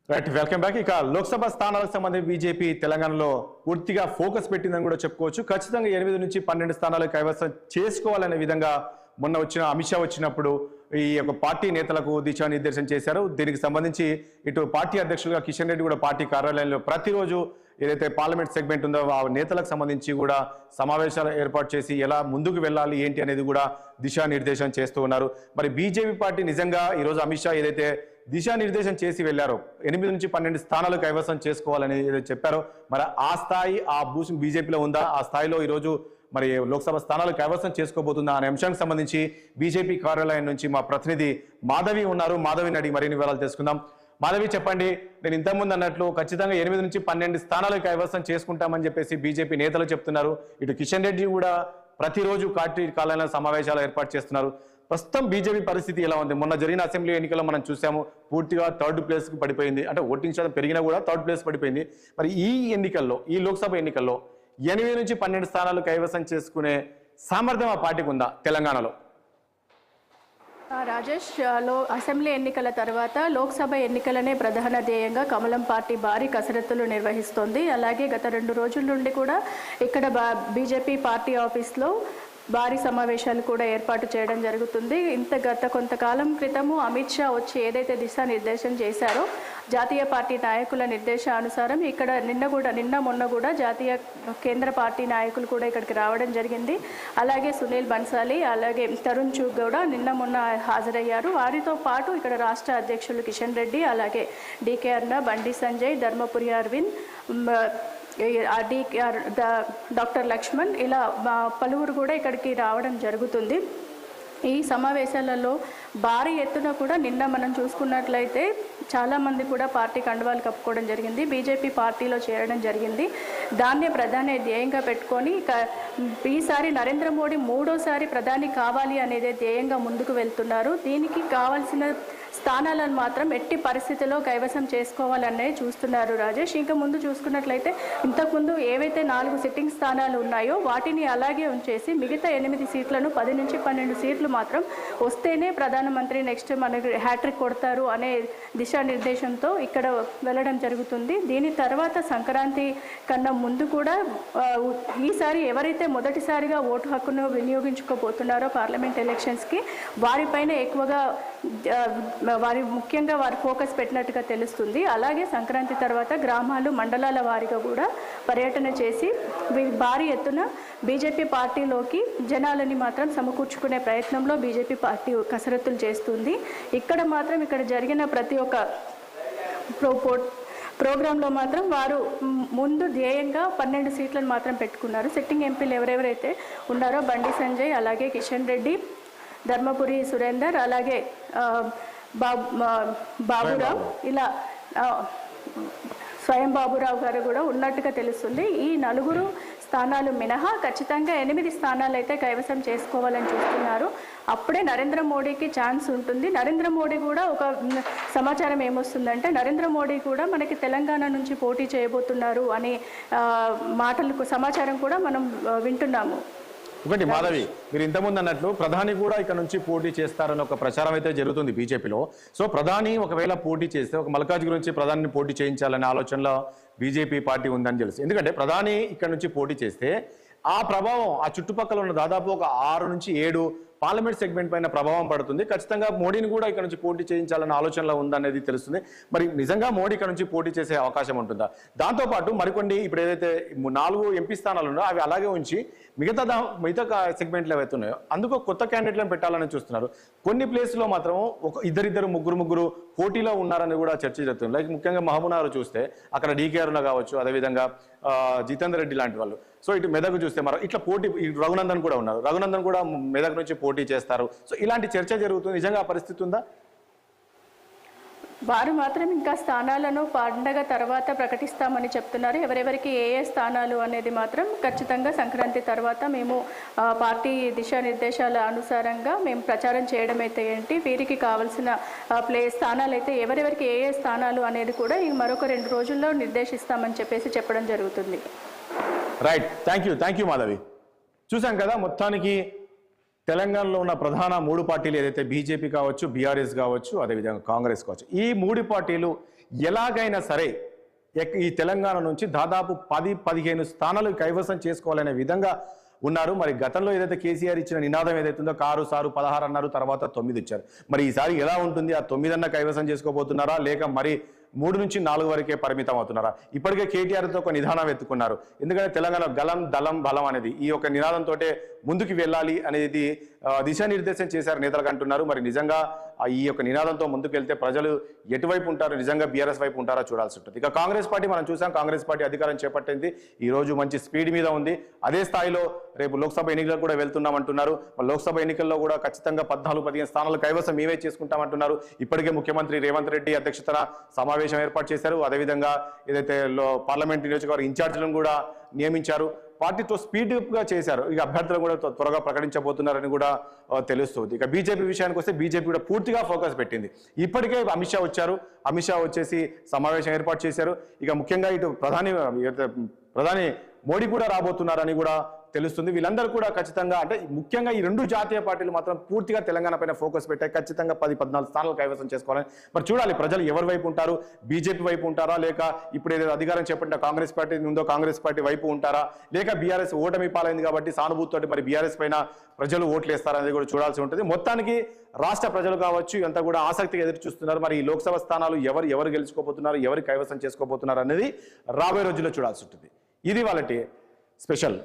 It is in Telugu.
Right, welcome back. ఇక లోక్సభ స్థానాలకు సంబంధించి బీజేపీ తెలంగాణలో పూర్తిగా ఫోకస్ పెట్టిందని కూడా చెప్పుకోవచ్చు. ఖచ్చితంగా 8 నుంచి 12 స్థానాలు కైవసం చేసుకోవాలనే విధంగా మొన్న వచ్చిన అమిత్ షా వచ్చినప్పుడు ఈ యొక్క పార్టీ నేతలకు దిశానిర్దేశం చేశారు. దీనికి సంబంధించి ఇటు పార్టీ అధ్యక్షులుగా కిషన్ రెడ్డి కూడా పార్టీ కార్యాలయంలో ప్రతిరోజు ఏదైతే పార్లమెంట్ సెగ్మెంట్ ఉందో ఆ నేతలకు సంబంధించి కూడా సమావేశాలు ఏర్పాటు చేసి ఎలా ముందుకు వెళ్ళాలి ఏంటి అనేది కూడా దిశానిర్దేశం చేస్తూ ఉన్నారు. మరి బీజేపీ పార్టీ నిజంగా ఈరోజు అమిత్ షా ఏదైతే దిశానిర్దేశం చేసి వెళ్ళారో 8 నుంచి 12 స్థానాలు కైవసం చేసుకోవాలని ఏదైతే చెప్పారో మరి ఆ స్థాయి ఆ భూషణ్ బీజేపీలో ఉందా? ఆ స్థాయిలో ఈరోజు మరి లోక్సభ స్థానాలు కైవసం చేసుకోబోతుందా అనే అంశానికి సంబంధించి బీజేపీ కార్యాలయం నుంచి మా ప్రతినిధి మాధవి ఉన్నారు. మాధవిని అడిగి మరిన్ని వివరాలు తెలుసుకుందాం. మాధవి, చెప్పండి. నేను ఇంతకుముందు అన్నట్లు ఖచ్చితంగా 8 నుంచి 12 స్థానాలు కైవసం చేసుకుంటామని చెప్పేసి బీజేపీ నేతలు చెప్తున్నారు. ఇటు కిషన్ రెడ్డి కూడా ప్రతిరోజు పార్టీ కార్యాలయంలో సమావేశాలు ఏర్పాటు చేస్తున్నారు. ప్రస్తుతం బీజేపీ పరిస్థితి ఎలా ఉంది? మొన్న జరిగిన అసెంబ్లీ ఎన్నికల్లో మనం చూసాము, పూర్తిగా 3rd ప్లేస్కి పడిపోయింది. అంటే ఓటింగ్ శాతం పెరిగినా కూడా 3rd ప్లేస్ పడిపోయింది. మరి ఈ ఎన్నికల్లో, ఈ లోక్సభ ఎన్నికల్లో 8 నుంచి 12 స్థానాలు కైవసం చేసుకునే సామర్థ్యం ఆ పార్టీకి ఉందా తెలంగాణలో? రాజేష్, అసెంబ్లీ ఎన్నికల తర్వాత లోక్సభ ఎన్నికలనే ప్రధాన ధ్యేయంగా కమలం పార్టీ భారీ కసరత్తులు నిర్వహిస్తోంది. అలాగే గత 2 రోజుల నుండి కూడా ఇక్కడ బీజేపీ పార్టీ ఆఫీస్లో భారీ సమావేశాలు కూడా ఏర్పాటు చేయడం జరుగుతుంది. గత కొంతకాలం క్రితము అమిత్ షా వచ్చి ఏదైతే దిశానిర్దేశం చేశారో జాతీయ పార్టీ నాయకుల నిర్దేశానుసారం ఇక్కడ నిన్న మొన్న కూడా జాతీయ కేంద్ర పార్టీ నాయకులు కూడా ఇక్కడికి రావడం జరిగింది. అలాగే సునీల్ బన్సాలి, అలాగే తరుణ్ చుగ్ కూడా నిన్న మొన్న హాజరయ్యారు. వారితో పాటు ఇక్కడ రాష్ట్ర అధ్యక్షులు కిషన్ రెడ్డి, అలాగే డీకే అర్ణ, బండి సంజయ్, ధర్మపురి అరవింద్, డాక్టర్ లక్ష్మణ్, ఇలా పలువురు కూడా ఇక్కడికి రావడం జరుగుతుంది. ఈ సమావేశాలలో భారీ ఎత్తున కూడా నిన్న మనం చూసుకున్నట్లయితే చాలామంది కూడా పార్టీ కండువాలు కప్పుకోవడం జరిగింది, బీజేపీ పార్టీలో చేరడం జరిగింది. దాన్నే ప్రధాని ధ్యేయంగా పెట్టుకొని ఈసారి నరేంద్ర మోడీ 3వ ప్రధాని కావాలి అనేది ధ్యేయంగా ముందుకు వెళ్తున్నారు. దీనికి కావాల్సిన స్థానాలను మాత్రం ఎట్టి పరిస్థితిలో కైవసం చేసుకోవాలనే చూస్తున్నారు రాజేష్. ఇంకా ముందు చూసుకున్నట్లయితే ఇంతకుముందు ఏవైతే 4 సిట్టింగ్ స్థానాలు ఉన్నాయో వాటిని అలాగే ఉంచేసి మిగతా 8 సీట్లను 10 నుంచి 12 సీట్లు మాత్రం వస్తేనే ప్రధానమంత్రి నెక్స్ట్ మనకి హ్యాట్రిక్ కొడతారు అనే దిశానిర్దేశంతో ఇక్కడ వెళ్ళడం జరుగుతుంది. దీని తర్వాత సంక్రాంతి కన్నా ముందు కూడా ఈసారి ఎవరైతే మొదటిసారిగా ఓటు హక్కును వినియోగించుకోబోతున్నారో పార్లమెంట్ ఎలక్షన్స్కి వారిపైన ఎక్కువగా ముఖ్యంగా వారి ఫోకస్ పెట్టినట్టుగా తెలుస్తుంది. అలాగే సంక్రాంతి తర్వాత గ్రామాలు, మండలాల వారీగా కూడా పర్యటన చేసి భారీ ఎత్తున బీజేపీ పార్టీలోకి జనాలని మాత్రం సమకూర్చుకునే ప్రయత్నంలో బీజేపీ పార్టీ కసరత్తులు చేస్తుంది. ఇక్కడ జరిగిన ప్రతి ఒక్క ప్రోగ్రాంలో మాత్రం వారు ముందు ధ్యేయంగా 12 సీట్లను మాత్రం పెట్టుకున్నారు. సిట్టింగ్ ఎంపీలు ఎవరెవరైతే ఉన్నారో బండి సంజయ్, అలాగే కిషన్ రెడ్డి, ధర్మపురి సురేందర్, అలాగే బాబురావు, ఇలా స్వయం బాబురావు గారు కూడా ఉన్నట్టుగా తెలుస్తుంది. ఈ 4 స్థానాలు మినహా ఖచ్చితంగా 8 స్థానాలు అయితే కైవసం చేసుకోవాలని చూస్తున్నారు. అప్పుడే నరేంద్ర మోడీకి ఛాన్స్ ఉంటుంది. నరేంద్ర మోడీ కూడా ఒక సమాచారం ఏమొస్తుందంటే నరేంద్ర మోడీ కూడా మనకి తెలంగాణ నుంచి పోటీ చేయబోతున్నారు అనే సమాచారం కూడా మనం వింటున్నాము. ఒకటి మాధవి, మీరు ఇంతకుముందు అన్నట్లు ప్రధాని కూడా ఇక్కడ నుంచి పోటీ చేస్తారని ఒక ప్రచారం అయితే జరుగుతుంది బీజేపీలో. సో ప్రధాని ఒకవేళ పోటీ చేస్తే ఒక మల్కాజ్ గురించి ప్రధానిని పోటీ చేయించాలనే ఆలోచనలో బీజేపీ పార్టీ ఉందని తెలుసు. ఎందుకంటే ప్రధాని ఇక్కడ నుంచి పోటీ చేస్తే ఆ ప్రభావం ఆ చుట్టుపక్కల ఉన్న దాదాపు ఒక 6 నుంచి 7 పార్లమెంట్ సెగ్మెంట్ పైన ప్రభావం పడుతుంది. ఖచ్చితంగా మోడీని కూడా ఇక్కడ నుంచి పోటీ చేయించాలన్న ఆలోచనలో ఉందనేది తెలుస్తుంది. మరి నిజంగా మోడీ ఇక్కడ నుంచి పోటీ చేసే అవకాశం ఉంటుందా? దాంతోపాటు మరికొన్ని ఇప్పుడు ఏదైతే 4 ఎంపీ స్థానాలు ఉన్నాయో అవి అలాగే ఉంచి మిగతా సెగ్మెంట్లు ఏవైతే ఉన్నాయో అందుకు కొత్త క్యాండిడేట్లను పెట్టాలని చూస్తున్నారు. కొన్ని ప్లేస్లో మాత్రం ఇద్దరిద్దరు ముగ్గురు పోటీలో ఉన్నారని కూడా చర్చ జరుగుతుంది. లైక్ ముఖ్యంగా మహబూబ్నగర్ చూస్తే అక్కడ డీకే అరుణ కావచ్చు, అదేవిధంగా జితేందర్ రెడ్డి లాంటి వాళ్ళు. సో ఇటు మెదక్ చూస్తే ఇట్లా పోటీ రఘునందన్ కూడా ఉన్నారు. రఘునందన్ కూడా మెదక్ నుంచి పోటీ చేస్తారు. సో ఇలాంటి చర్చ జరుగుతుంది. నిజంగా ఆ పరిస్థితి ఉందా? వారు మాత్రం ఇంకా స్థానాలను పండగ తర్వాత ప్రకటిస్తామని చెప్తున్నారు. ఎవరెవరికి ఏ స్థానాలు అనేది మాత్రం ఖచ్చితంగా సంక్రాంతి తర్వాత మేము పార్టీ దిశానిర్దేశాల అనుసారంగా మేము ప్రచారం చేయడం అయితే ఏంటి, వీరికి కావాల్సిన స్థానాలు అయితే ఎవరెవరికి ఏ స్థానాలు అనేది కూడా మరొక 2 రోజుల్లో నిర్దేశిస్తామని చెప్పడం జరుగుతుంది. Right, thank you Madhavi. చూసాం కదా, మొత్తానికి తెలంగాణలో ఉన్న ప్రధాన 3 పార్టీలు ఏదైతే బీజేపీ కావచ్చు, బీఆర్ఎస్ కావచ్చు, అదేవిధంగా కాంగ్రెస్ కావచ్చు, ఈ 3 పార్టీలు ఎలాగైనా సరే ఈ తెలంగాణ నుంచి దాదాపు 10-15 స్థానాలు కైవసం చేసుకోవాలనే విధంగా ఉన్నారు. మరి గతంలో ఏదైతే కేసీఆర్ ఇచ్చిన నినాదం ఏదైతే ఉందో కారు సారు 16 అన్నారు, తర్వాత 9 ఇచ్చారు. మరి ఈసారి ఎలా ఉంటుంది? ఆ 9 కైవసం చేసుకోబోతున్నారా, లేక మరి 3 నుంచి 4 వరకే పరిమితం అవుతున్నారా? ఇప్పటికే కేటీఆర్తో ఒక నిదానం ఎత్తుకున్నారు. ఎందుకంటే తెలంగాణ గలం దళం బలం అనేది ఈ యొక్క నినాదంతో ముందుకు వెళ్ళాలి అనేది దిశానిర్దేశం చేశారు నేతలకు అంటున్నారు. మరి నిజంగా ఈ యొక్క నినాదంతో ముందుకు వెళ్తే ప్రజలు ఎటువైపు ఉంటారు, నిజంగా బీఆర్ఎస్ వైపు ఉంటారా చూడాల్సి ఉంటుంది. ఇక కాంగ్రెస్ పార్టీ మనం చూసాం, కాంగ్రెస్ పార్టీ అధికారం చేపట్టింది, ఈ రోజు మంచి స్పీడ్ మీద ఉంది. అదే స్థాయిలో రేపు లోక్సభ ఎన్నికలకు కూడా వెళ్తున్నామంటున్నారు. లోక్సభ ఎన్నికల్లో కూడా ఖచ్చితంగా 14-15 స్థానాలు కైవసం మేమే చేసుకుంటామంటున్నారు. ఇప్పటికే ముఖ్యమంత్రి రేవంత్ రెడ్డి అధ్యక్షతన సమావేశం ఏర్పాటు చేశారు. అదేవిధంగా ఏదైతే పార్లమెంట్ నియోజకవర్గ ఇన్ఛార్జీలను కూడా నియమించారు. పార్టీతో స్పీడ్గా చేశారు. ఇక అభ్యర్థులు కూడా త్వరగా ప్రకటించబోతున్నారని కూడా తెలుస్తుంది. ఇక బీజేపీ విషయానికి వస్తే బీజేపీ కూడా పూర్తిగా ఫోకస్ పెట్టింది. ఇప్పటికే అమిత్ షా వచ్చారు, అమిత్ షా వచ్చేసి సమావేశం ఏర్పాటు చేశారు. ఇక ముఖ్యంగా ఇటు ప్రధాని మోడీ కూడా రాబోతున్నారని కూడా తెలుస్తుంది. వీళ్ళందరూ కూడా ఖచ్చితంగా అంటే ముఖ్యంగా ఈ 2 జాతీయ పార్టీలు మాత్రం పూర్తిగా తెలంగాణ పైన ఫోకస్ పెట్టాయి. ఖచ్చితంగా 10-14 స్థానాలు కైవసం చేసుకోవాలని. మరి చూడాలి ప్రజలు ఎవరి వైపు ఉంటారు, బీజేపీ వైపు ఉంటారా, లేక ఇప్పుడు ఏదైతే అధికారం చేపట్టిన కాంగ్రెస్ పార్టీ ఉందో కాంగ్రెస్ పార్టీ వైపు ఉంటారా, లేక బీఆర్ఎస్ ఓటమి పాలైంది కాబట్టి సానుభూతితోటి మరి బీఆర్ఎస్ పైన ప్రజలు ఓట్లు వేస్తారనేది కూడా చూడాల్సి ఉంటుంది. మొత్తానికి రాష్ట్ర ప్రజలు కావచ్చు ఇదంతా కూడా ఆసక్తిగా ఎదురు చూస్తున్నారు. మరి ఈ లోక్సభ స్థానాలు ఎవరు గెలుచుకోబోతున్నారు, ఎవరు కైవసం చేసుకోబోతున్నారు అనేది రాబోయే రోజుల్లో చూడాల్సి ఉంటుంది. ఇది వాళ్ళ స్పెషల్.